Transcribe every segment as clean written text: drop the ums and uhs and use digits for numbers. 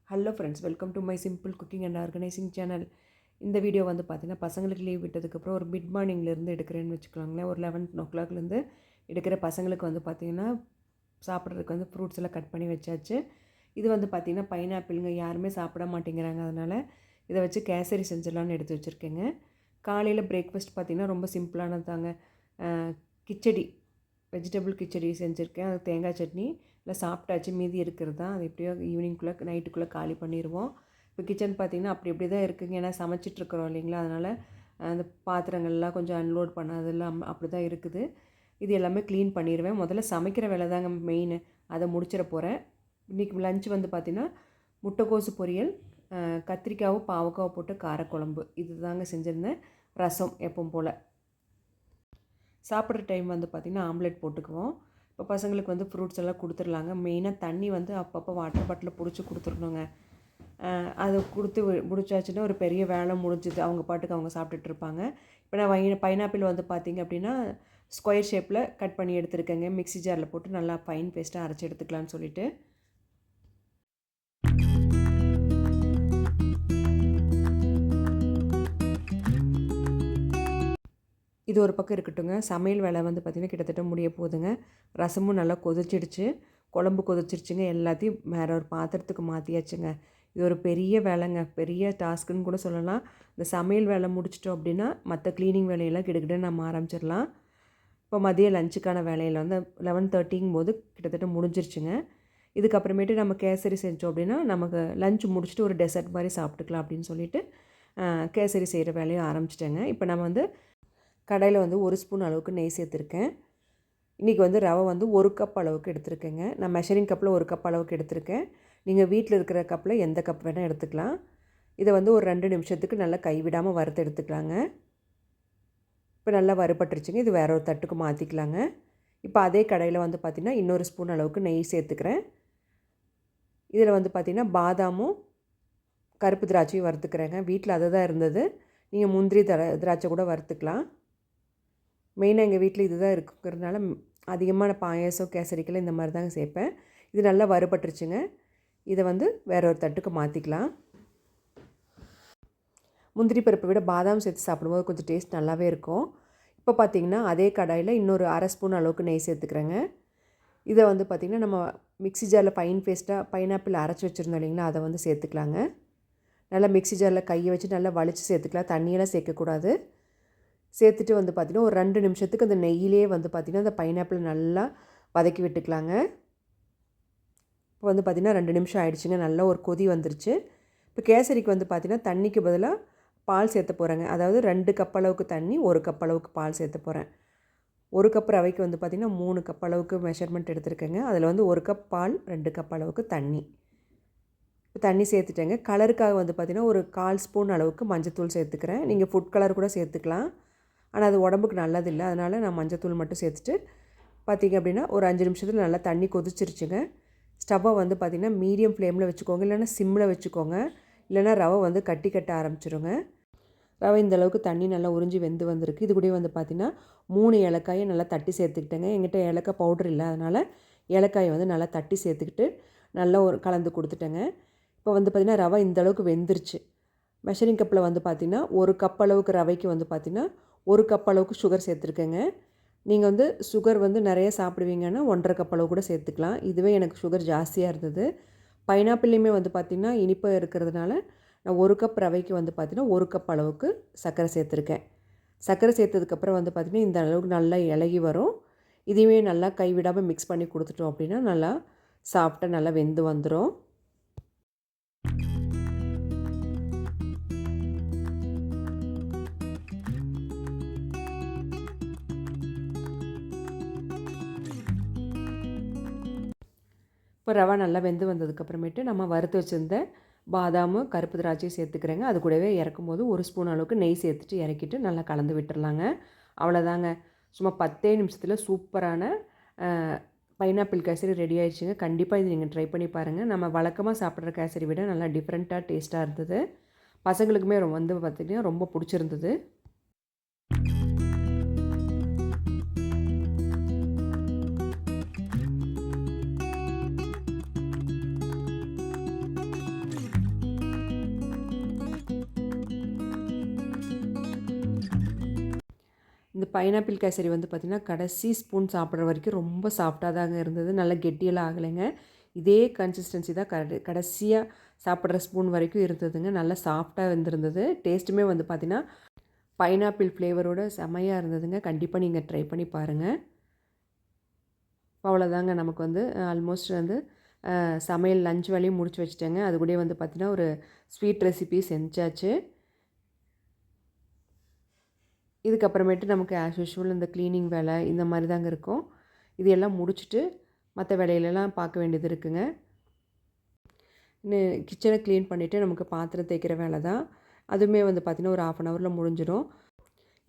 Hello friends, welcome to my simple cooking and organising channel. இந்த video வந்து பார்த்தீங்கன்னா, பசங்களுக்கு லீவ் விட்டதுக்கப்புறம் ஒரு மிட் மார்னிங்லேருந்து எடுக்கிறேன்னு வச்சுக்கோங்களேன். ஒரு 11 எடுக்கிற பசங்களுக்கு வந்து பார்த்திங்கன்னா, சாப்பிட்றதுக்கு வந்து ஃப்ரூட்ஸ் எல்லாம் கட் பண்ணி வச்சாச்சு. இது வந்து பார்த்திங்கன்னா பைனாப்பிளுங்க, யாருமே சாப்பிட மாட்டேங்கிறாங்க. அதனால் இதை வச்சு கேசரி செஞ்சிடலான்னு எடுத்து வச்சுருக்கேங்க. காலையில் பிரேக்ஃபாஸ்ட் பார்த்திங்கன்னா ரொம்ப சிம்பிளானது தாங்க. கிச்சடி, வெஜிடபிள் கிச்சடி செஞ்சுருக்கேன். அது தேங்காய் சட்னி இல்லை சாப்பிட்டாச்சு, மீதி இருக்கிறது தான். அது எப்படியோ ஈவினிங்குள்ளே நைட்டுக்குள்ளே காலி பண்ணிடுவோம். இப்போ கிச்சன் பார்த்திங்கன்னா அப்படி தான் இருக்குதுங்க. ஏன்னா சமைச்சிட்ருக்குறோம் இல்லைங்களா, அதனால் அந்த பாத்திரங்கள்லாம் கொஞ்சம் அன்லோட் பண்ணதெல்லாம் அப்படி தான் இருக்குது. இது எல்லாமே க்ளீன் பண்ணிடுவேன். முதல்ல சமைக்கிற வேலை தாங்க மெயின், அதை முடிச்சிட போகிறேன். இன்றைக்கி லஞ்ச் வந்து பார்த்திங்கன்னா முட்டைக்கோசு பொரியல், கத்திரிக்காவும் பாவக்காவும் போட்டு காரக்குழம்பு, இது தாங்க செஞ்சுருந்தேன். ரசம் எப்பவும் போல். சாப்பிட்ற டைம் வந்து பார்த்திங்கன்னா ஆம்லெட் போட்டுக்குவோம். இப்போ பசங்களுக்கு வந்து ஃப்ரூட்ஸ் எல்லாம் கொடுத்துர்லாங்க. மெயினாக தண்ணி வந்து அப்பப்போ வாட்டர் பாட்டிலில் பிடிச்சி கொடுத்துடணுங்க. அதை கொடுத்து முடிச்சாச்சுன்னா ஒரு பெரிய வேலை முடிஞ்சுது. அவங்க பாட்டுக்கு அவங்க சாப்பிட்டுட்ருப்பாங்க. இப்போ நான் பைனாப்பிள் வந்து பார்த்திங்க அப்படின்னா ஸ்கொயர் ஷேப்பில் கட் பண்ணி எடுத்துருக்கேங்க. மிக்ஸி ஜாரில் போட்டு நல்லா ஃபைன் பேஸ்ட்டாக அரைச்சி எடுத்துக்கலான்னு சொல்லிவிட்டு. இது ஒரு பக்கம் இருக்கட்டுங்க. சமையல் வேலை வந்து பார்த்திங்கன்னா கிட்டத்தட்ட முடிய போகுதுங்க. ரசமும் நல்லா கொதிச்சிடுச்சு, குழம்பு கொதிச்சிருச்சுங்க. எல்லாத்தையும் வேறு ஒரு பாத்திரத்துக்கு மாற்றியாச்சுங்க. இது ஒரு பெரிய வேலைங்க, பெரிய டாஸ்க்குன்னு கூட சொல்லலாம். இந்த சமையல் வேலை முடிச்சிட்டோம் அப்படின்னா மற்ற க்ளீனிங் வேலையெல்லாம் கிட்டக்கிட்ட நம்ம ஆரம்பிச்சிடலாம். இப்போ மதியம் லஞ்சுக்கான வேலையில் வந்து 11:30 போது கிட்டத்தட்ட முடிஞ்சிருச்சுங்க. இதுக்கப்புறமேட்டு நம்ம கேசரி செஞ்சோம் அப்படின்னா நமக்கு லஞ்ச் முடிச்சுட்டு ஒரு டெசர்ட் மாதிரி சாப்பிட்டுக்கலாம் அப்படின்னு சொல்லிவிட்டு கேசரி செய்கிற வேலையும் ஆரம்பிச்சிட்டேங்க. இப்போ நம்ம வந்து கடையில் வந்து 1 ஸ்பூன் அளவுக்கு நெய் சேர்த்துருக்கேன். இன்றைக்கி வந்து ரவை வந்து 1 கப் அளவுக்கு எடுத்துருக்கேங்க. நான் மெஷரிங் கப்பில் 1 கப் அளவுக்கு எடுத்திருக்கேன். நீங்கள் வீட்டில் இருக்கிற கப்பில் எந்த கப் வேணால் எடுத்துக்கலாம். இதை வந்து ஒரு 2 நிமிஷத்துக்கு நல்லா கைவிடாமல் வறுத்து எடுத்துக்கலாங்க. இப்போ நல்லா வறுபட்டுருச்சுங்க. இது வேறு ஒரு தட்டுக்கு மாற்றிக்கலாங்க. இப்போ அதே கடையில் வந்து பார்த்திங்கன்னா இன்னொரு ஸ்பூன் அளவுக்கு நெய் சேர்த்துக்கிறேன். இதில் வந்து பார்த்திங்கன்னா பாதாமும் கருப்பு திராட்சையும் வறுத்துக்கிறேங்க. வீட்டில் அது தான் இருந்தது. நீங்கள் முந்திரி திராட்சை கூட வறுத்துக்கலாம். மெயினாக எங்கள் வீட்டில் இது தான் இருக்கிறதுனால அதிகமான பாயாசம் கேசரிக்கெல்லாம் இந்த மாதிரி தாங்க சேர்ப்பேன். இது நல்லா வறுபட்டுருச்சுங்க. இதை வந்து வேற ஒரு தட்டுக்கு மாற்றிக்கலாம். முந்திரி பருப்பை விட பாதாம் சேர்த்து சாப்பிடும்போது கொஞ்சம் டேஸ்ட் நல்லாவே இருக்கும். இப்போ பார்த்திங்கன்னா அதே கடாயில் இன்னொரு 1/2 ஸ்பூன் அளவுக்கு நெய் சேர்த்துக்கிறேங்க. இதை வந்து பார்த்திங்கன்னா நம்ம மிக்ஸி ஜாரில் ஃபைன் பேஸ்ட்டாக பைனாப்பிள் அரைச்சி வச்சுருந்தோம் இல்லைங்களா, அதை வந்து சேர்த்துக்கலாங்க. நல்லா மிக்ஸி ஜாரில் கையை வச்சு நல்லா வலித்து சேர்த்துக்கலாம். தண்ணியெல்லாம் சேர்க்கக்கூடாது. சேர்த்துட்டு வந்து பார்த்திங்கன்னா ஒரு 2 நிமிஷத்துக்கு அந்த நெய்யிலே வந்து பார்த்திங்கன்னா அந்த பைனாப்பிள் நல்லா வதக்கி விட்டுக்கலாங்க. இப்போ வந்து பார்த்திங்கன்னா 2 நிமிஷம் ஆகிடுச்சிங்க. நல்லா ஒரு கொதி வந்துருச்சு. இப்போ கேசரிக்கு வந்து பார்த்திங்கன்னா தண்ணிக்கு பதிலாக பால் சேர்த்த போகிறேங்க. அதாவது 2 கப் அளவுக்கு தண்ணி, 1 கப் அளவுக்கு பால் சேர்த்த போகிறேன். 1 கப் ரவைக்கு வந்து பார்த்திங்கன்னா 3 கப் அளவுக்கு மெஷர்மெண்ட் எடுத்துருக்கேங்க. அதில் வந்து 1 கப் பால், 2 கப் அளவுக்கு தண்ணி. இப்போ தண்ணி சேர்த்துட்டேங்க. கலருக்காக வந்து பார்த்திங்கன்னா ஒரு 1/4 ஸ்பூன் அளவுக்கு மஞ்சத்தூள் சேர்த்துக்கிறேன். நீங்கள் ஃபுட் கலர் கூட சேர்த்துக்கலாம். ஆனால் அது உடம்புக்கு நல்லதில்லை, அதனால் நான் மஞ்சத்தூள் மட்டும் சேர்த்துட்டு பார்த்திங்க அப்படின்னா ஒரு 5 நிமிஷத்தில் நல்லா தண்ணி கொதிச்சிருச்சுங்க. ஸ்டவ்வை வந்து பார்த்திங்கன்னா மீடியம் ஃப்ளேமில் வச்சுக்கோங்க, இல்லைன்னா சிம்மில் வச்சுக்கோங்க. இல்லைனா ரவை வந்து கட்டி கட்ட ஆரம்பிச்சிருங்க. ரவை இந்தளவுக்கு தண்ணி நல்லா உறிஞ்சி வெந்து வந்திருக்கு. இது கூட வந்து பார்த்திங்கன்னா 3 ஏலக்காயை நல்லா தட்டி சேர்த்துக்கிட்டேங்க. எங்கிட்ட ஏலக்காய் பவுடர் இல்லை, அதனால் ஏலக்காயை வந்து நல்லா தட்டி சேர்த்துக்கிட்டு நல்லா ஒரு கலந்து கொடுத்துட்டேங்க. இப்போ வந்து பார்த்திங்கன்னா ரவை இந்தளவுக்கு வெந்துருச்சு. மெஷரிங் கப்பில் வந்து பார்த்திங்கன்னா 1 கப் அளவுக்கு ரவைக்கு வந்து பார்த்திங்கன்னா 1 கப் அளவுக்கு சுகர் சேர்த்துருக்கேங்க. நீங்கள் வந்து சுகர் வந்து நிறைய சாப்பிடுவீங்கன்னா 1.5 கப் அளவு கூட சேர்த்துக்கலாம். இதுவே எனக்கு சுகர் ஜாஸ்தியாக இருந்தது. பைனாப்பிள்லையுமே வந்து பார்த்திங்கன்னா இனிப்பு இருக்கிறதுனால நான் 1 கப் ரவைக்கு வந்து பார்த்திங்கன்னா 1 கப் அளவுக்கு சர்க்கரை சேர்த்துருக்கேன். சர்க்கரை சேர்த்ததுக்கப்புறம் வந்து பார்த்திங்கன்னா இந்த அளவுக்கு நல்லா இலகி வரும். இதையுமே நல்லா கைவிடாமல் மிக்ஸ் பண்ணி கொடுத்துட்டோம் அப்படின்னா நல்லா சாஃப்டாக நல்லா வெந்து வந்துடும். இப்போ ரவை நல்லா வெந்து வந்ததுக்கப்புறமேட்டு நம்ம வறுத்து வச்சுருந்த பாதாமும் கருப்பு திராட்சையும் சேர்த்துக்கிறேங்க. அது கூடவே இறக்கும்போது 1 ஸ்பூன் அளவுக்கு நெய் சேர்த்துட்டு இறக்கிட்டு நல்லா கலந்து விட்டுறலாங்க. அவ்வளோதாங்க. சும்மா 10 நிமிஷத்தில் சூப்பரான பைனாப்பிள் கேசரி ரெடி ஆயிடுச்சுங்க. கண்டிப்பாக இது நீங்கள் ட்ரை பண்ணி பாருங்கள். நம்ம வழக்கமாக சாப்பிட்ற கேசரி விட நல்லா டிஃப்ரெண்ட்டாக டேஸ்ட்டாக இருந்தது. பசங்களுக்குமே வந்து பார்த்திங்கன்னா ரொம்ப பிடிச்சிருந்தது. இந்த பைனாப்பிள் கேசரி வந்து பார்த்திங்கன்னா கடைசி ஸ்பூன் சாப்பிட்ற வரைக்கும் ரொம்ப சாஃப்டாக தாங்க இருந்தது. நல்லா கெட்டியெல்லாம் ஆகலைங்க. இதே கன்சிஸ்டன்சி தான் கடைசியாக சாப்பிட்ற ஸ்பூன் வரைக்கும் இருந்ததுங்க. நல்லா சாஃப்டாக வெந்திருந்தது. டேஸ்ட்டுமே வந்து பார்த்திங்கன்னா பைனாப்பிள் ஃப்ளேவரோட செமையாக இருந்ததுங்க. கண்டிப்பாக நீங்கள் ட்ரை பண்ணி பாருங்கள். அவ்வளோதாங்க நமக்கு வந்து ஆல்மோஸ்ட் வந்து சமையல் லஞ்ச் வேலையும் முடிச்சு வச்சுட்டேங்க. அது கூடயே வந்து பார்த்திங்கன்னா ஒரு ஸ்வீட் ரெசிபி செஞ்சாச்சு. இதுக்கப்புறமேட்டு நமக்கு ஆஸ் யூஷுவல் இந்த க்ளீனிங் வேலை இந்த மாதிரி தாங்க இருக்கும். இது எல்லாம் முடிச்சுட்டு மற்ற வேலையிலலாம் பார்க்க வேண்டியது இருக்குங்க. கிச்சனை க்ளீன் பண்ணிவிட்டு நமக்கு பாத்திரம் தேய்க்கிற வேலை தான். அதுவுமே வந்து பார்த்திங்கன்னா ஒரு 1/2 ஹவரில் முடிஞ்சிடும்.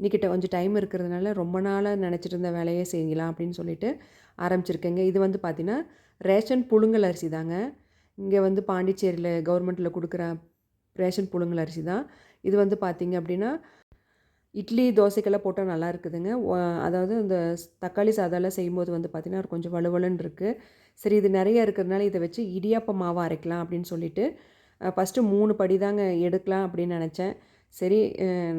இன்றைக்கிட்ட கொஞ்சம் டைம் இருக்கிறதுனால ரொம்ப நாளாக நினச்சிட்டு இருந்த வேலையே செய்யலாம் அப்படின்னு சொல்லிட்டு ஆரம்பிச்சிருக்கேங்க. இது வந்து பார்த்திங்கன்னா ரேஷன் புழுங்கல் அரிசி தாங்க. இங்கே வந்து பாண்டிச்சேரியில் கவர்மெண்ட்டில் கொடுக்குற ரேஷன் புழுங்கல் அரிசி தான். இது வந்து பார்த்திங்க அப்படின்னா இட்லி தோசைக்கெல்லாம் போட்டால் நல்லா இருக்குதுங்க. அதாவது இந்த தக்காளி சாதம்லாம் செய்யும்போது வந்து பார்த்திங்கன்னா கொஞ்சம் வலுவலுன்னு இருக்குது. சரி இது நிறைய இருக்கிறதுனால இதை வச்சு இடியாப்ப மாவு அரைக்கலாம் அப்படின்னு சொல்லிட்டு ஃபஸ்ட்டு 3 படி தாங்க எடுக்கலாம் அப்படின்னு நினச்சேன். சரி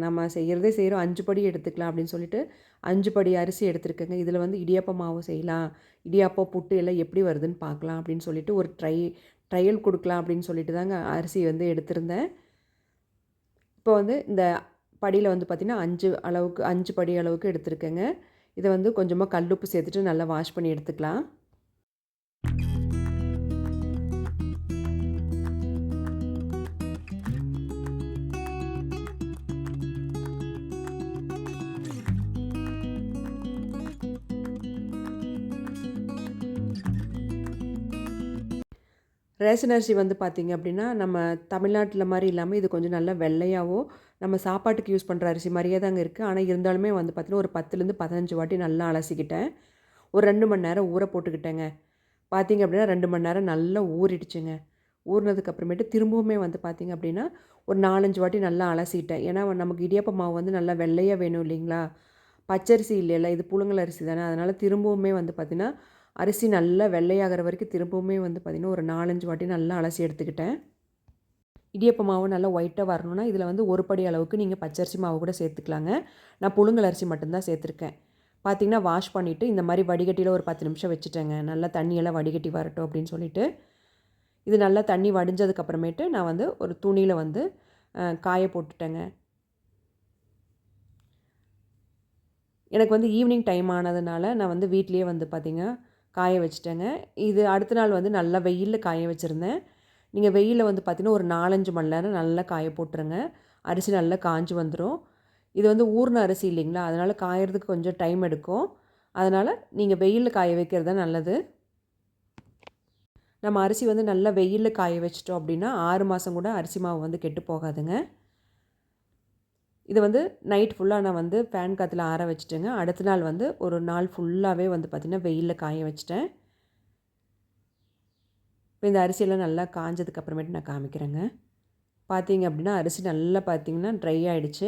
நம்ம செய்கிறதே செய்கிறோம் 5 படி எடுத்துக்கலாம் அப்படின்னு சொல்லிட்டு 5 படி அரிசி எடுத்துருக்கேங்க. இதில் வந்து இடியாப்ப மாவு செய்யலாம், இடியாப்பம் புட்டு எல்லாம் எப்படி வருதுன்னு பார்க்கலாம் அப்படின்னு சொல்லிட்டு ஒரு ட்ரையல் கொடுக்கலாம் அப்படின்னு சொல்லிட்டு தாங்க அரிசி வந்து எடுத்திருந்தேன். இப்போ வந்து இந்த படியில் வந்து பார்த்திங்கன்னா 5 படி அளவுக்கு எடுத்துருக்கேங்க. இதை வந்து கொஞ்சமாக கல்லுப்பு சேர்த்துட்டு நல்லா வாஷ் பண்ணி எடுத்துக்கலாம். ரேஷன் அரிசி வந்து பார்த்திங்க அப்படின்னா நம்ம தமிழ்நாட்டில் மாதிரி இல்லாமல் இது கொஞ்சம் நல்லா வெள்ளையாகவும் நம்ம சாப்பாட்டுக்கு யூஸ் பண்ணுற அரிசி மாதிரியே தாங்க இருக்குது. ஆனால் இருந்தாலுமே வந்து பார்த்திங்கன்னா ஒரு 10லேருந்து 15 வாட்டி நல்லா அலசிக்கிட்டேன். ஒரு 2 மணி நேரம் ஊற போட்டுக்கிட்டேங்க. பார்த்திங்க அப்படின்னா 2 மணி நேரம் நல்லா ஊறிடுச்சுங்க. ஊறினதுக்கப்புறமேட்டு திரும்பவுமே வந்து பார்த்திங்க அப்படின்னா ஒரு 4-5 வாட்டி நல்லா அலசிட்டேன். ஏன்னா நமக்கு இடியாப்ப மாவு வந்து நல்லா வெள்ளையாக வேணும் இல்லைங்களா? பச்சரிசி இல்லைல்ல, இது புழுங்கல் அரிசி தானே. அதனால் திரும்பவுமே வந்து பார்த்திங்கன்னா அரிசி நல்லா வெள்ளையாகிற வரைக்கும் திரும்பவுமே வந்து பார்த்திங்கன்னா ஒரு 4-5 வாட்டி நல்லா அலசி எடுத்துக்கிட்டேன். இடியப்ப மாவு நல்லா ஒயிட்டாக வரணும்னா இதில் வந்து ஒரு படி அளவுக்கு நீங்கள் பச்சரிசி மாவு கூட சேர்த்துக்கலாங்க. நான் புழுங்கல் அரிசி மட்டும்தான் சேர்த்துருக்கேன். பார்த்திங்கன்னா வாஷ் பண்ணிவிட்டு இந்த மாதிரி வடிகட்டியில் ஒரு 10 நிமிஷம் வச்சுட்டேங்க. நல்லா தண்ணியெல்லாம் வடிகட்டி வரட்டும் அப்படின்னு சொல்லிட்டு. இது நல்லா தண்ணி வடிஞ்சதுக்கப்புறமேட்டு நான் வந்து ஒரு துணியில் வந்து காய போட்டுட்டேங்க. எனக்கு வந்து ஈவினிங் டைம் ஆனதுனால நான் வந்து வீட்லேயே வந்து பார்த்திங்கன்னா காய வச்சுட்டேங்க. இது அடுத்த நாள் வந்து நல்லா வெயிலில் காய வச்சுருந்தேன். நீங்கள் வெயிலில் வந்து பார்த்திங்கன்னா ஒரு 4-5 மணி நேரம் நல்லா காய போட்டுருங்க. அரிசி நல்லா காஞ்சு வந்துடும். இது வந்து ஊறின அரிசி இல்லைங்களா, அதனால் காயறதுக்கு கொஞ்சம் டைம் எடுக்கும். அதனால் நீங்கள் வெயிலில் காய வைக்கிறது தான் நல்லது. நம்ம அரிசி வந்து நல்லா வெயிலில் காய வச்சிட்டோம் அப்படின்னா 6 மாதம் கூட அரிசி மாவு வந்து கெட்டு போகாதுங்க. இது வந்து நைட் ஃபுல்லாக நான் வந்து ஃபேன் காற்றுல ஆற வச்சுட்டேங்க. அடுத்த நாள் வந்து ஒரு நாள் ஃபுல்லாகவே வந்து பார்த்திங்கன்னா வெயிலில் காய வச்சுட்டேன். இப்போ இந்த அரிசியெல்லாம் நல்லா காஞ்சதுக்கப்புறமேட்டு நான் காமிக்கிறேங்க. பார்த்திங்க அப்படின்னா அரிசி நல்லா பார்த்திங்கன்னா ட்ரை ஆகிடுச்சு.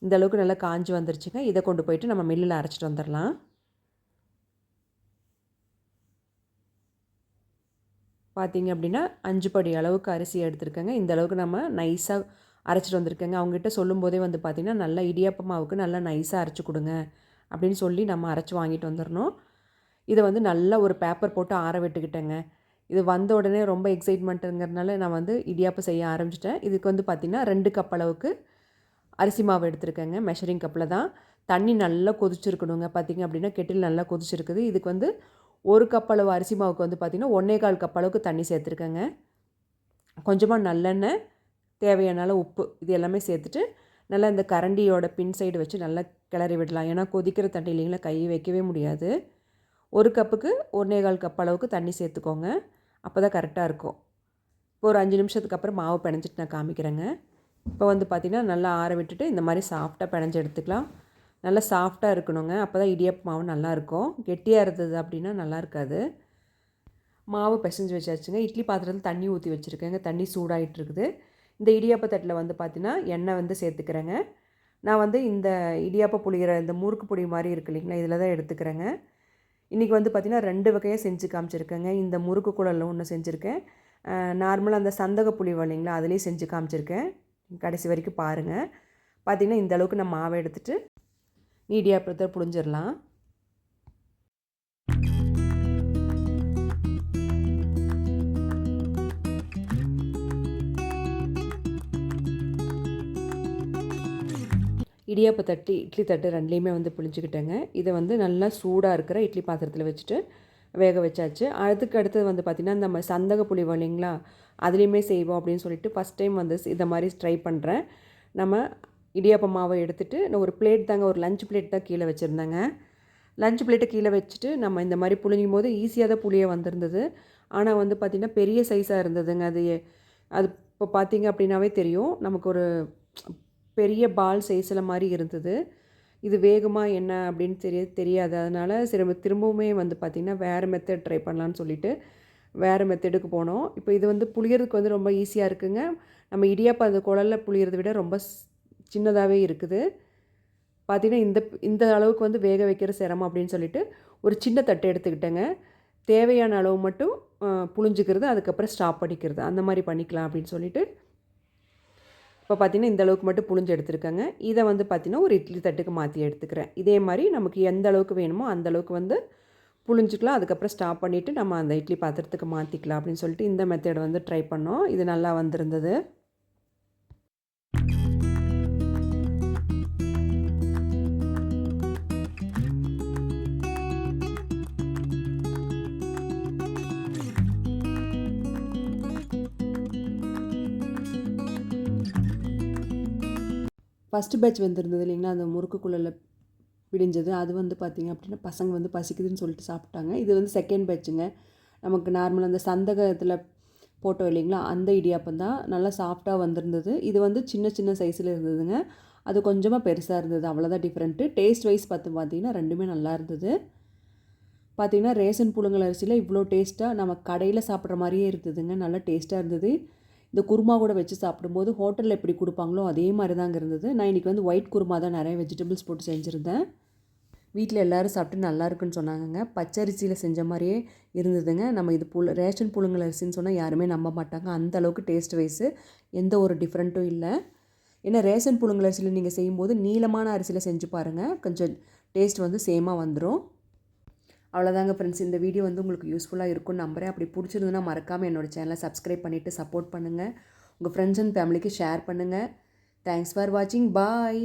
இந்த அளவுக்கு நல்லா காஞ்சி வந்துருச்சுங்க. இதை கொண்டு போயிட்டு நம்ம மில்லில் அரைச்சிட்டு வந்துடலாம். பார்த்திங்க அப்படின்னா 5 படி அளவுக்கு அரிசி எடுத்துருக்கேங்க. இந்த அளவுக்கு நம்ம நைஸாக அரைச்சிட்டு வந்திருக்கேங்க. அவங்ககிட்ட சொல்லும்போதே வந்து பார்த்திங்கன்னா நல்லா இடியாப்ப மாவுக்கு நல்லா நைஸாக அரைச்சி கொடுங்க அப்படின்னு சொல்லி நம்ம அரைச்சி வாங்கிட்டு வந்துடணும். இதை வந்து நல்லா ஒரு பேப்பர் போட்டு ஆற விட்டுக்கிட்டேங்க. இது வந்த உடனே ரொம்ப எக்ஸைட்மெண்ட்டுங்கிறதுனால நான் வந்து இடியாப்பம் செய்ய ஆரம்பிச்சிட்டேன். இதுக்கு வந்து பார்த்திங்கன்னா 2 கப் அளவுக்கு அரிசி மாவு எடுத்துருக்கேங்க. மெஷரிங் கப்பில் தான். தண்ணி நல்லா கொதிச்சிருக்கணுங்க. பார்த்திங்க அப்படின்னா கெட்டில் நல்லா கொதிச்சிருக்குது. இதுக்கு வந்து 1 கப் அளவு அரிசி மாவுக்கு வந்து பார்த்திங்கன்னா 1/4 கப் அளவுக்கு தண்ணி சேர்த்துருக்கேங்க. கொஞ்சமாக நல்லெண்ணெய், தேவையான அளவு உப்பு, இது எல்லாமே சேர்த்துட்டு நல்லா இந்த கரண்டியோட பின் சைடு வச்சு நல்லா கிளறி விடலாம். ஏன்னா கொதிக்கிற தண்ணி இல்லைங்களா, கை வைக்கவே முடியாது. 1 கப்புக்கு 1/4 கப் அளவுக்கு தண்ணி சேர்த்துக்கோங்க. அப்போ தான் கரெக்டாக இருக்கும். இப்போ ஒரு 5 நிமிஷத்துக்கு அப்புறம் மாவு பிணைஞ்சிட்டு நான் காமிக்கிறேங்க. இப்போ வந்து பார்த்திங்கன்னா நல்லா ஆற விட்டுட்டு இந்த மாதிரி சாஃப்டாக பிணைஞ்சு எடுத்துக்கலாம். நல்லா சாஃப்டாக இருக்கணுங்க. அப்போ தான் இடியாப்ப மாவு நல்லாயிருக்கும். கெட்டியாக இருந்தது அப்படின்னா நல்லா இருக்காது. மாவு பிசைஞ்சு வச்சாச்சுங்க. இட்லி பாத்திரத்தில் தண்ணி ஊற்றி வச்சுருக்கேங்க. தண்ணி சூடாகிட்டு இருக்குது. இந்த இடியாப்ப தட்டில் வந்து பார்த்திங்கன்னா எண்ணெய் வந்து சேர்த்துக்கிறேங்க. நான் வந்து இந்த இடியாப்ப புளிகிற இந்த முறுக்கு பொடி மாதிரி இருக்கு இல்லைங்களா, இதில் தான் எடுத்துக்கிறேங்க. இன்றைக்கி வந்து பார்த்திங்கன்னா 2 வகையாக செஞ்சு காமிச்சிருக்கேங்க. இந்த முறுக்கு குழலில் ஒன்று செஞ்சுருக்கேன். நார்மலாக அந்த சந்தக புளி இல்லைங்களா, அதுலேயும் செஞ்சு காமிச்சிருக்கேன். கடைசி வரைக்கும் பாருங்கள். பார்த்திங்கன்னா இந்த அளவுக்கு நான் மாவை எடுத்துகிட்டு இடியாப்பத்தை புழிஞ்சிடலாம். இடியாப்ப தட்டு இட்லி தட்டு ரெண்டுலேயுமே வந்து புழிஞ்சிக்கிட்டேங்க. இதை வந்து நல்லா சூடாக இருக்கிற இட்லி பாத்திரத்தில் வச்சுட்டு வேக வச்சாச்சு. அதுக்கு அடுத்தது வந்து பார்த்திங்கன்னா நம்ம சந்தக புளிவோம் இல்லைங்களா, அதுலேயுமே செய்வோம் அப்படின்னு சொல்லிட்டு ஃபஸ்ட் டைம் வந்து இதை மாதிரி ட்ரை பண்ணுறேன். நம்ம இடியாப்ப மாவை எடுத்துகிட்டு நான் ஒரு பிளேட் தாங்க, ஒரு லஞ்ச் பிளேட் தான் கீழே வச்சுருந்தேங்க. லஞ்ச் பிளேட்டை கீழே வச்சுட்டு நம்ம இந்த மாதிரி புழியும் போது ஈஸியாக தான் புளிய வந்திருந்தது. ஆனால் வந்து பார்த்திங்கன்னா பெரிய சைஸாக இருந்ததுங்க. அது இப்போ பார்த்திங்க அப்படின்னாவே தெரியும், நமக்கு ஒரு பெரிய பால் சைஸில் மாதிரி இருந்தது. இது வேகுமா என்ன அப்படின்னு தெரியாது. அதனால் சரி திரும்பவுமே வந்து பார்த்திங்கன்னா வேறு மெத்தட் ட்ரை பண்ணலான்னு சொல்லிவிட்டு வேறு மெத்தடுக்கு போனோம். இப்போ இது வந்து புளியறதுக்கு வந்து ரொம்ப ஈஸியாக இருக்குங்க. நம்ம இடியாப்பம் அந்த குழல்ல புளியறதை விட ரொம்ப சின்னதாகவே இருக்குது. பார்த்திங்கன்னா இந்த அளவுக்கு வந்து வேக வைக்கிற சிரமம் அப்படின்னு சொல்லிட்டு ஒரு சின்ன தட்டை எடுத்துக்கிட்டேங்க. தேவையான அளவு மட்டும் புழிஞ்சிக்கிறது, அதுக்கப்புறம் ஸ்டாப் பண்ணிக்கிறது, அந்த மாதிரி பண்ணிக்கலாம் அப்படின்னு சொல்லிட்டு இப்போ பார்த்திங்கன்னா இந்த அளவுக்கு மட்டும் புழிஞ்சு எடுத்துருக்கேங்க. இதை வந்து பார்த்திங்கன்னா ஒரு இட்லி தட்டுக்கு மாற்றி எடுத்துக்கிறேன். இதே மாதிரி நமக்கு எந்த அளவுக்கு வேணுமோ அந்த அளவுக்கு வந்து புழிஞ்சிக்கலாம். அதுக்கப்புறம் ஸ்டாப் பண்ணிவிட்டு நம்ம அந்த இட்லி பாத்திரத்துக்கு மாற்றிக்கலாம் அப்படின்னு சொல்லிட்டு இந்த மெத்தட் வந்து ட்ரை பண்ணோம். இது நல்லா வந்திருந்தது. ஃபஸ்ட்டு பேட்ச் வந்திருந்தது இல்லைங்களா, அந்த முறுக்குக்குள்ளே பிடிஞ்சது, அது வந்து பார்த்திங்க அப்படின்னா பசங்க வந்து பசிக்குதுன்னு சொல்லிட்டு சாப்பிட்டாங்க. இது வந்து செகண்ட் பேட்சுங்க. நமக்கு நார்மலாக அந்த சந்தகத்தில் போட்டோம் இல்லைங்களா, அந்த இடியாப்பம் தான் நல்லா சாஃப்டாக வந்திருந்தது. இது வந்து சின்ன சின்ன சைஸில் இருந்ததுங்க. அது கொஞ்சமாக பெருசாக இருந்தது, அவ்வளோதான் டிஃப்ரெண்ட்டு. டேஸ்ட் வைஸ் பார்த்திங்கன்னா ரெண்டுமே நல்லா இருந்தது. பார்த்திங்கன்னா ரேஷன் புழுங்கல் அரிசியில் இவ்வளோ டேஸ்ட்டாக நம்ம கடையில் சாப்பிட்ற மாதிரியே இருந்ததுங்க. நல்லா டேஸ்ட்டாக இருந்தது. இந்த குருமா கூட வச்சு சாப்பிடும்போது ஹோட்டலில் எப்படி கொடுப்பாங்களோ அதே மாதிரி தாங்க இருந்தது. நான் இன்றைக்கி வந்து ஒயிட் குருமா தான் நிறைய வெஜிடபிள்ஸ் போட்டு செஞ்சுருந்தேன். வீட்டில் எல்லோரும் சாப்பிட்டு நல்லா இருக்குன்னு சொன்னாங்கங்க. பச்சரிசியில் செஞ்ச மாதிரியே இருந்ததுங்க. நம்ம இது ரேஷன் புழுங்கல் அரிசின்னு சொன்னால் யாருமே நம்ப மாட்டாங்க. அந்த அளவுக்கு டேஸ்ட் வைஸு எந்த ஒரு டிஃப்ரெண்ட்டும் இல்லை. ஏன்னா ரேஷன் புழுங்கல் அரிசியில் நீங்கள் செய்யும்போது நீளமான அரிசியில் செஞ்சு பாருங்கள், கொஞ்சம் டேஸ்ட் வந்து சேமாக வந்துடும். அவ்வளோதாங்க ஃப்ரெண்ட்ஸ், இந்த வீடியோ வந்து உங்களுக்கு யூஸ்ஃபுல்லாக இருக்கும்னு நம்புகிறேன். அப்படி பிடிச்சிருந்துன்னா மறக்காமல் என்னோடய சேனலை சப்ஸ்கிரைப் பண்ணிவிட்டு சப்போர்ட் பண்ணுங்கள். உங்கள் ஃப்ரெண்ட்ஸ் அண்ட் ஃபேமிலிக்கு ஷேர் பண்ணுங்கள். தேங்க்ஸ் ஃபார் வாட்சிங். பாய்.